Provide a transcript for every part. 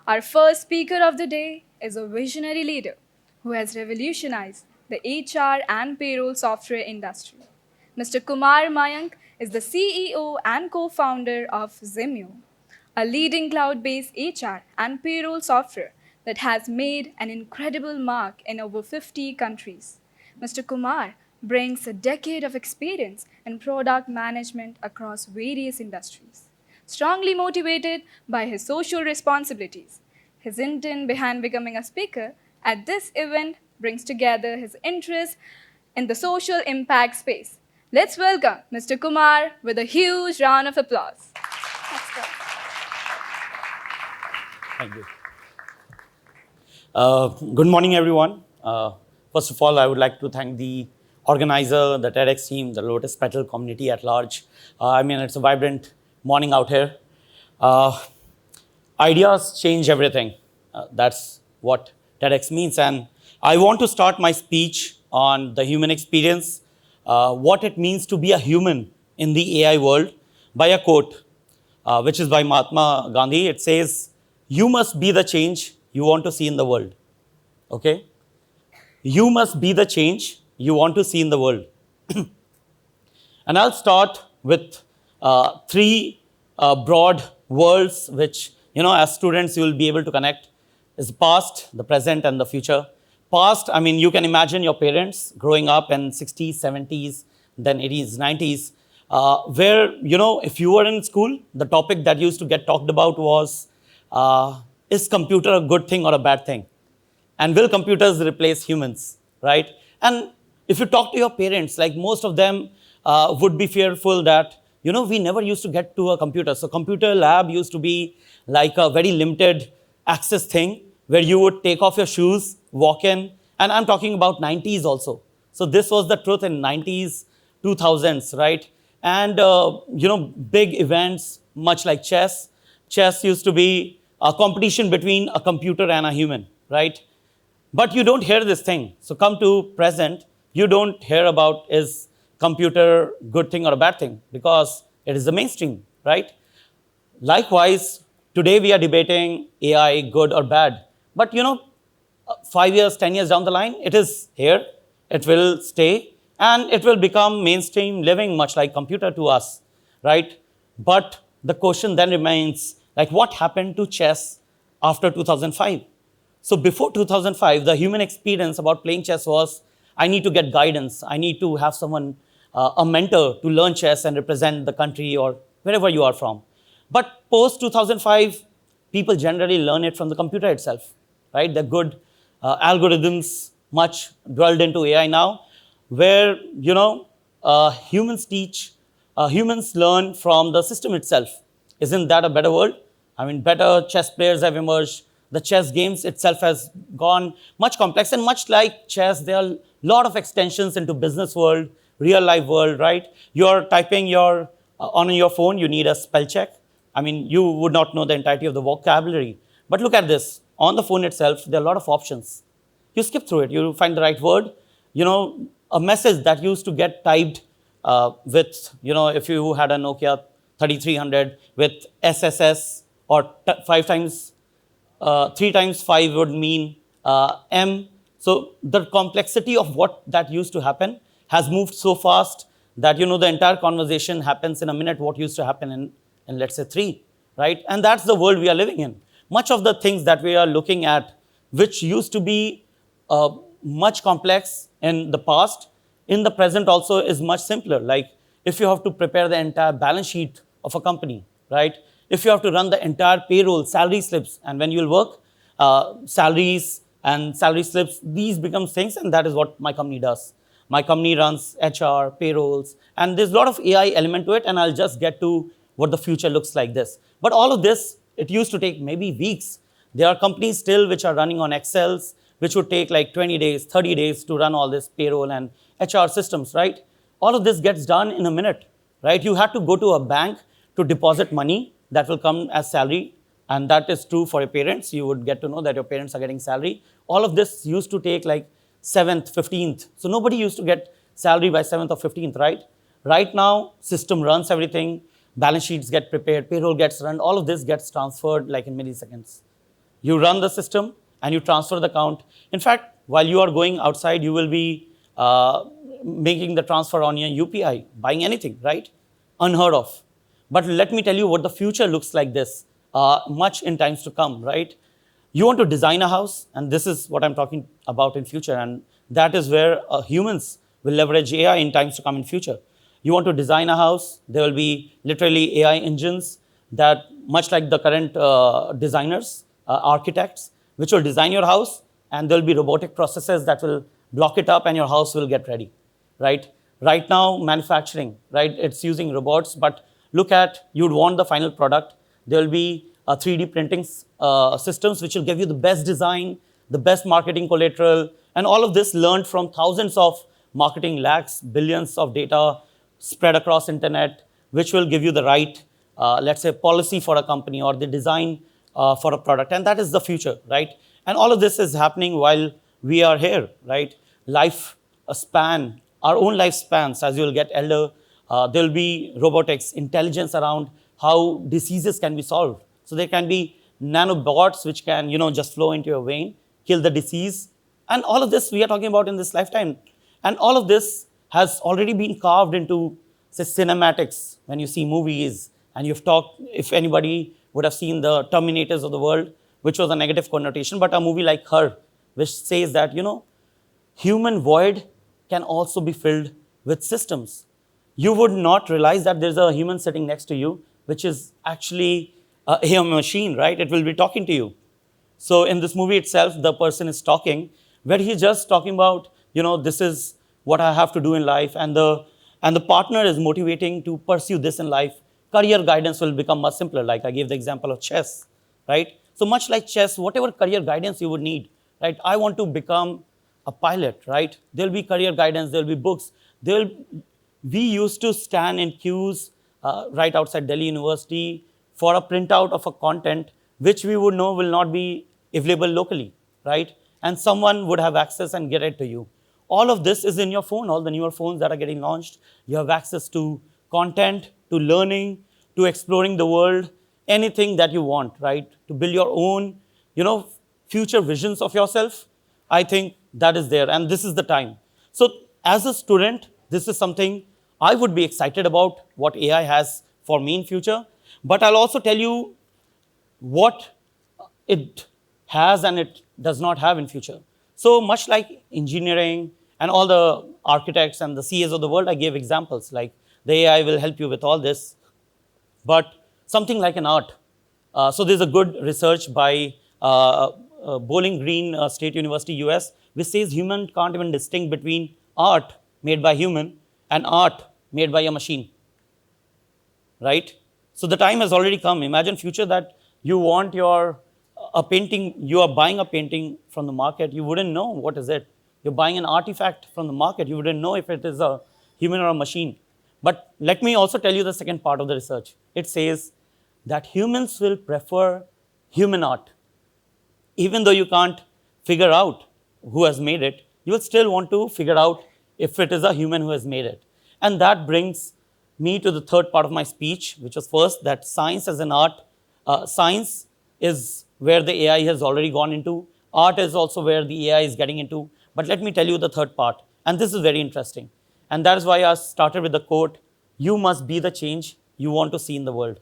Our first speaker of the day is a visionary leader who has revolutionized the HR and payroll software industry. Mr. Kumar Mayank is the CEO and co founder of Zimeo, a leading cloud based HR and payroll software that has made an incredible mark in over 50 countries. Mr. Kumar brings a decade of experience in product management across various industries. Strongly motivated by his social responsibilities, his intent behind becoming a speaker at this event brings together his interests in the social impact space. Let's welcome Mr. Kumar with a huge round of applause. Thank you. Good morning, everyone. First of all, I would like to thank the organizer, the TEDx team, the Lotus Petal community at large. It's a vibrant morning out here. Ideas change everything. That's what TEDx means. And I want to start my speech on the human experience, what it means to be a human in the AI world, by a quote, which is by Mahatma Gandhi. It says, "You must be the change you want to see in the world." Okay? You must be the change you want to see in the world. And I'll start with three broad worlds which, as students, you will be able to connect is the past, the present, and the future. Past, you can imagine your parents growing up in 60s, 70s, then 80s, 90s, where, if you were in school, the topic that used to get talked about was, is computer a good thing or a bad thing? And will computers replace humans, right? And if you talk to your parents, like most of them would be fearful that, we never used to get to a computer. So computer lab used to be like a very limited access thing where you would take off your shoes, walk in, and I'm talking about 90s also. So this was the truth in 90s, 2000s, right? And, big events, much like chess. Chess used to be a competition between a computer and a human, right? But you don't hear this thing. So come to present, you don't hear about is computer good thing or a bad thing because it is the mainstream, right? Likewise, today we are debating AI good or bad. But 5 years, 10 years down the line, it is here, it will stay, and it will become mainstream living much like computer to us, right? But the question then remains, like what happened to chess after 2005? So before 2005, the human experience about playing chess was, I need to get guidance. I need to have someone, a mentor to learn chess and represent the country or wherever you are from. But post 2005, people generally learn it from the computer itself, right? The good algorithms, much dwelled into AI now, where, humans learn from the system itself. Isn't that a better world? Better chess players have emerged. The chess games itself has gone much complex, and much like chess, there are a lot of extensions into business world, real life world, right? You're typing on your phone, you need a spell check. You would not know the entirety of the vocabulary. But look at this. On the phone itself, there are a lot of options. You skip through it, you find the right word. A message that used to get typed with, if you had a Nokia 3300 with SSS or 3 times 5 would mean M. So the complexity of what that used to happen has moved so fast that, the entire conversation happens in a minute what used to happen in let's say 3, right? And that's the world we are living in. Much of the things that we are looking at, which used to be much complex in the past, in the present also is much simpler. Like if you have to prepare the entire balance sheet of a company, right? If you have to run the entire payroll, salary slips, and when you'll work, salaries and salary slips, these become things, and that is what my company does. My company runs HR, payrolls, and there's a lot of AI element to it, and I'll just get to what the future looks like this. But all of this, it used to take maybe weeks. There are companies still which are running on Excels, which would take like 20 days, 30 days to run all this payroll and HR systems, right? All of this gets done in a minute, right? You have to go to a bank to deposit money that will come as salary, and that is true for your parents. You would get to know that your parents are getting salary. All of this used to take like 7th, 15th. So nobody used to get salary by 7th or 15th, right? Right now, system runs everything. Balance sheets get prepared, payroll gets run. All of this gets transferred like in milliseconds. You run the system and you transfer the account. In fact, while you are going outside, you will be making the transfer on your UPI, buying anything, right? Unheard of. But let me tell you what the future looks like this, much in times to come, right? You want to design a house, and this is what I'm talking about in future, and that is where humans will leverage AI in times to come in future. You want to design a house, there will be literally AI engines that, much like the current designers, architects, which will design your house, and there will be robotic processes that will block it up and your house will get ready, right? Right now, manufacturing, right? It's using robots, but look at, you'd want the final product. There will be 3D printing systems which will give you the best design, the best marketing collateral, and all of this learned from thousands of marketing lakhs, billions of data spread across internet, which will give you the right, let's say, policy for a company or the design for a product. And that is the future, right? And all of this is happening while we are here, right? Life span, our own lifespans, as you'll get elder, there will be robotics, intelligence around how diseases can be solved. So there can be nanobots which can, just flow into your vein, kill the disease. And all of this we are talking about in this lifetime. And all of this has already been carved into, say, cinematics. When you see movies, and you've talked, if anybody would have seen the Terminators of the world, which was a negative connotation, but a movie like Her, which says that, human void can also be filled with systems. You would not realize that there's a human sitting next to you, which is actually a machine, right? It will be talking to you. So in this movie itself, the person is talking, where he's just talking about, this is what I have to do in life, and the partner is motivating to pursue this in life. Career guidance will become much simpler, like I gave the example of chess, right? So much like chess, whatever career guidance you would need, right? I want to become a pilot, right? There'll be career guidance, there'll be books. We used to stand in queues right outside Delhi University for a printout of a content which we would know will not be available locally, right? And someone would have access and get it to you. All of this is in your phone, all the newer phones that are getting launched. You have access to content, to learning, to exploring the world, anything that you want, right? To build your own, future visions of yourself. I think that is there, and this is the time. So as a student, this is something I would be excited about, what AI has for me in future. But I'll also tell you what it has and it does not have in future. So much like engineering and all the architects and the CAs of the world, I gave examples like the AI will help you with all this. But something like an art. So there's a good research by Bowling Green State University, US, which says human can't even distinguish between art made by human and art made by a machine, right? So the time has already come. Imagine future that you want a painting, you are buying a painting from the market, you wouldn't know what is it. You're buying an artifact from the market, you wouldn't know if it is a human or a machine. But let me also tell you the second part of the research. It says that humans will prefer human art. Even though you can't figure out who has made it, you will still want to figure out if it is a human who has made it. And that brings me to the third part of my speech, which was first that science as an art. Science is where the AI has already gone into. Art is also where the AI is getting into. But let me tell you the third part. And this is very interesting. And that is why I started with the quote, you must be the change you want to see in the world.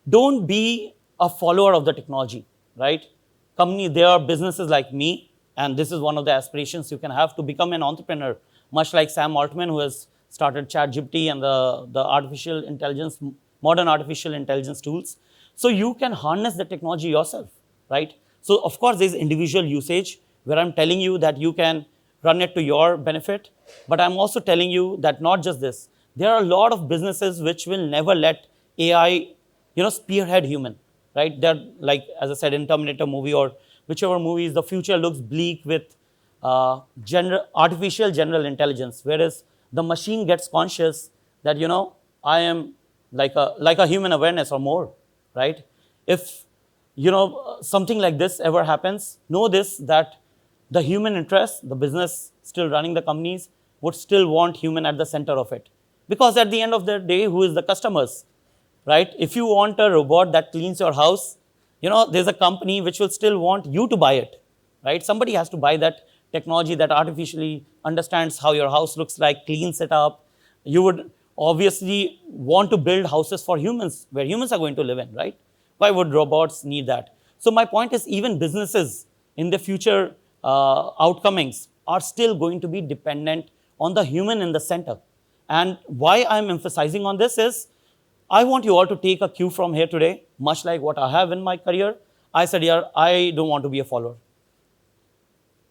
Don't be a follower of the technology, right? There are businesses like me, and this is one of the aspirations you can have to become an entrepreneur, much like Sam Altman, who has started ChatGPT and the artificial intelligence, modern artificial intelligence tools. So you can harness the technology yourself, right? So of course, there's individual usage where I'm telling you that you can run it to your benefit, but I'm also telling you that not just this, there are a lot of businesses which will never let AI, spearhead human, right? They're like, as I said, in Terminator movie or whichever movies, the future looks bleak with artificial general intelligence, whereas the machine gets conscious that, I am like a human awareness or more, right? If, something like this ever happens, know this, that the human interest, the business still running the companies, would still want human at the center of it. Because at the end of the day, who is the customers, right? If you want a robot that cleans your house, there's a company which will still want you to buy it, right? Somebody has to buy that technology that artificially understands how your house looks like, cleans it up. You would obviously want to build houses for humans, where humans are going to live in, right? Why would robots need that? So my point is, even businesses in the future outcomings are still going to be dependent on the human in the center. And why I'm emphasizing on this is, I want you all to take a cue from here today, much like what I have in my career. I said, yeah, I don't want to be a follower.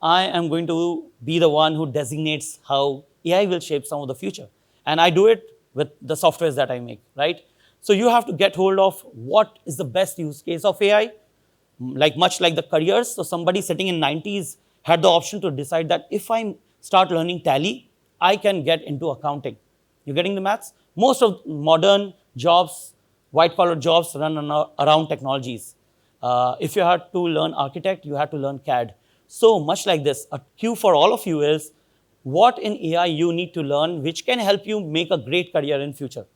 I am going to be the one who designates how AI will shape some of the future. And I do it with the softwares that I make, right? So you have to get hold of what is the best use case of AI, like much like the careers. So somebody sitting in 90s had the option to decide that if I start learning Tally, I can get into accounting. You getting the maths? Most of modern jobs, white collar jobs, run around technologies. If you had to learn architect, you had to learn CAD. So much like this, a cue for all of you is what in AI you need to learn, which can help you make a great career in future,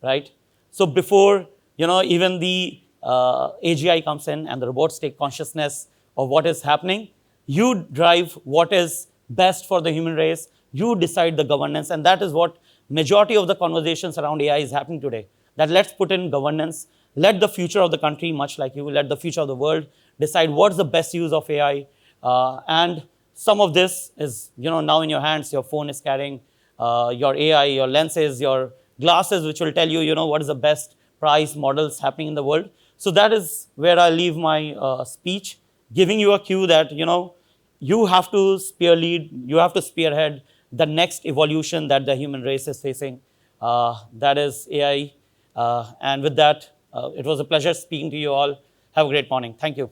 right? So before even the AGI comes in and the robots take consciousness of what is happening, you drive what is best for the human race. You decide the governance, and that is what majority of the conversations around AI is happening today. That let's put in governance, let the future of the country, much like you, let the future of the world decide what's the best use of AI. And some of this is now in your hands. Your phone is carrying your AI, your lenses, your glasses, which will tell you what is the best price models happening in the world. So that is where I leave my speech, giving you a cue that you have to you have to spearhead the next evolution that the human race is facing. That is AI. And with that, it was a pleasure speaking to you all. Have a great morning. Thank you.